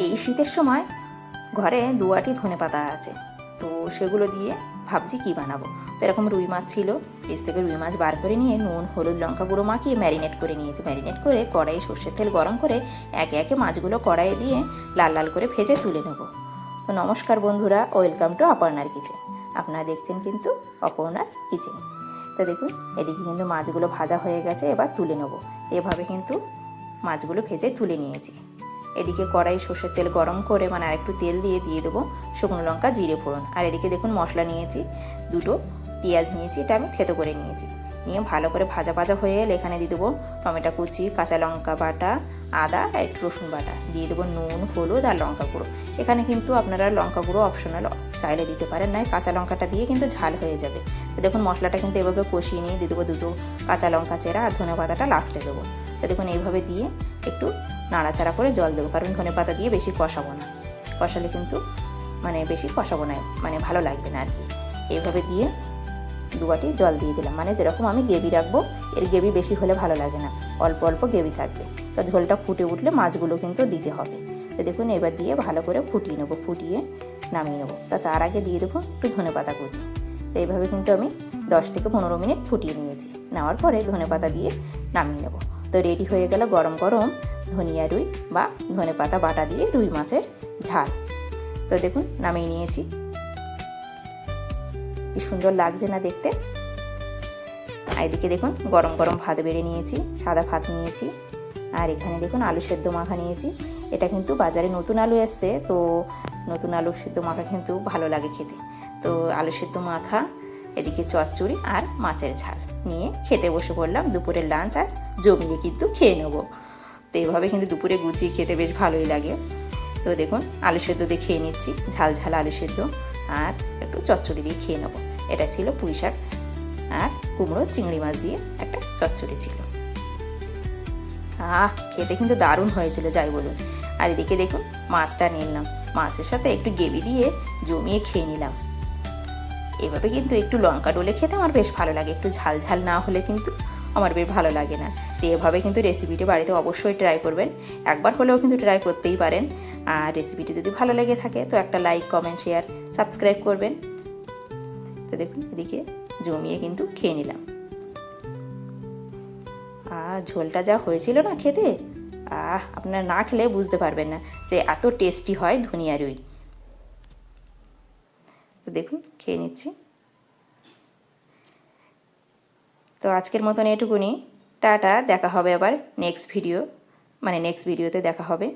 এই শীতের সময় ঘরে দুয়াটি ধনেপাতা আছে, তো সেগুলো দিয়ে ভাবছি কি বানাবো। তো এরকম রুই মাছ ছিল, ফ্রিজ থেকে রুই মাছ বার করে নিয়ে নুন হলুদ লঙ্কা গুঁড়ো মাখিয়ে ম্যারিনেট করে নিয়েছি। ম্যারিনেট করে কড়াইয়ে সর্ষের তেল গরম করে একে একে মাছগুলো কড়াইয়ে দিয়ে লাল লাল করে ভেজে তুলে নেব। তো নমস্কার বন্ধুরা, ওয়েলকাম টু অপর্ণার কিচেন। আপনারা দেখছেন কিন্তু অপর্ণার কিচেন। তো দেখুন, এদিকে কিন্তু মাছগুলো ভাজা হয়ে গেছে, এবার তুলে নেব। এভাবে কিন্তু মাছগুলো ভেজে তুলে নিয়েছি। এদিকে কড়াই সর্ষের তেল গরম করে মানে আরেকটু তেল দিয়ে দেবো শুকনো লঙ্কা জিরে ফোড়ন। আর এদিকে দেখুন মশলা নিয়েছি, দুটো পেঁয়াজ নিয়েছি, এটা আমি থেতো করে নিয়েছি। নিয়ে ভালো করে ভাজা ভাজা হয়ে এলে এখানে দিয়ে দেবো টমেটো কুচি, কাঁচা লঙ্কা বাটা, আদা আর একটু রসুন বাটা, দিয়ে দেবো নুন হলুদ আর লঙ্কা গুঁড়ো। এখানে কিন্তু আপনারা লঙ্কা গুঁড়ো অপশনাল, চাইলে দিতে পারেন, নয় কাঁচা লঙ্কাটা দিয়ে কিন্তু ঝাল হয়ে যাবে। তো দেখুন মশলাটা কিন্তু এভাবে কষিয়ে নিয়ে দিয়ে দেবো দুটো কাঁচা লঙ্কা চেরা আর ধনে পাতাটা লাস্টে দেবো। তো দেখুন এইভাবে দিয়ে একটু নাড়াচাড়া করে জল দেবো, কারণ ধনে পাতা দিয়ে বেশি কষাবো না, কষালে কিন্তু বেশি কষাবো না, ভালো লাগবে না আর কি। এইভাবে দিয়ে দু বাটি জল দিয়ে দিলাম, যেরকম আমি গ্রেভি রাখবো, এর গ্রেভি বেশি হলে ভালো লাগে না, অল্প অল্প গ্রেভি থাকবে। তো ঝোলটা ফুটে উঠলে মাছগুলো কিন্তু দিতে হবে। তো দেখুন এবার দিয়ে ভালো করে ফুটিয়ে নেবো, ফুটিয়ে নামিয়ে নেবো। তা তার আগে দিয়ে দেবো একটু ধনে পাতা কুচি। তো এইভাবে কিন্তু আমি 10 থেকে 15 মিনিট ফুটিয়ে নিয়েছি। নেওয়ার পরে ধনে পাতা দিয়ে নামিয়ে নেবো। তো রেডি হয়ে গেল গরম গরম ধনিয়া রুই বা ধনে পাতা বাটা দিয়ে রুই মাছের ঝাল। তো দেখুন নামিয়ে নিয়েছি, কি সুন্দর লাগছে না দেখতে। আর এদিকে দেখুন গরম গরম ভাত বেড়ে নিয়েছি, সাদা ভাত নিয়েছি। আর এখানে দেখুন আলু সেদ্ধ মাখা নিয়েছি। এটা কিন্তু বাজারে নতুন আলু এসছে, তো নতুন আলু সেদ্ধ মাখা কিন্তু ভালো লাগে খেতে। তো আলু সেদ্ধ মাখা, এদিকে চচ্চড়ি আর মাছের ঝাল নিয়ে খেতে বসে পড়লাম। দুপুরের লাঞ্চ আর জমিয়ে কিন্তু খেয়ে নেবো। তো এইভাবে কিন্তু দুপুরে গুছিয়ে খেতে বেশ ভালোই লাগে। তো দেখুন আলু সেদ্ধ দিয়ে খেয়ে নিচ্ছি, ঝাল ঝাল আলু সেদ্ধ, আর একটু চচ্চড়ি দিয়ে খেয়ে নেবো। এটা ছিল পুঁই শাক আর কুমড়ো চিংড়ি মাছ দিয়ে একটা চচ্চড়ি ছিল। খেতে কিন্তু দারুণ হয়েছিল যাই বলুন। আর এদিকে দেখুন মাছটা নিলাম, মাছের সাথে একটু গ্রেভি দিয়ে জমিয়ে খেয়ে নিলাম। এভাবে কিন্তু একটু লঙ্কা ডলে খেতে আমার বেশ ভালো লাগে, একটু ঝাল ঝাল না হলে কিন্তু আমার বেশ ভালো লাগে না। তো এভাবে কিন্তু রেসিপিটি বাড়িতে অবশ্যই ট্রাই করবেন, একবার হলেও কিন্তু ট্রাই করতেই পারেন। আর রেসিপিটি যদি ভালো লেগে থাকে তো একটা লাইক কমেন্ট শেয়ার সাবস্ক্রাইব করবেন। তো দেখুন এদিকে জমিয়ে কিন্তু খেয়ে নিলাম। ঝোলটা যা হয়েছিল না খেতে, আপনারা না খেলে বুঝতে পারবেন না যে এত টেস্টি হয় ধনিয়া রুই। তো দেখুন খেয়ে নিচ্ছি। তো আজকের মতন এটুকুনি, টাটা। দেখা হবে আবার নেক্সট ভিডিওতে দেখা হবে।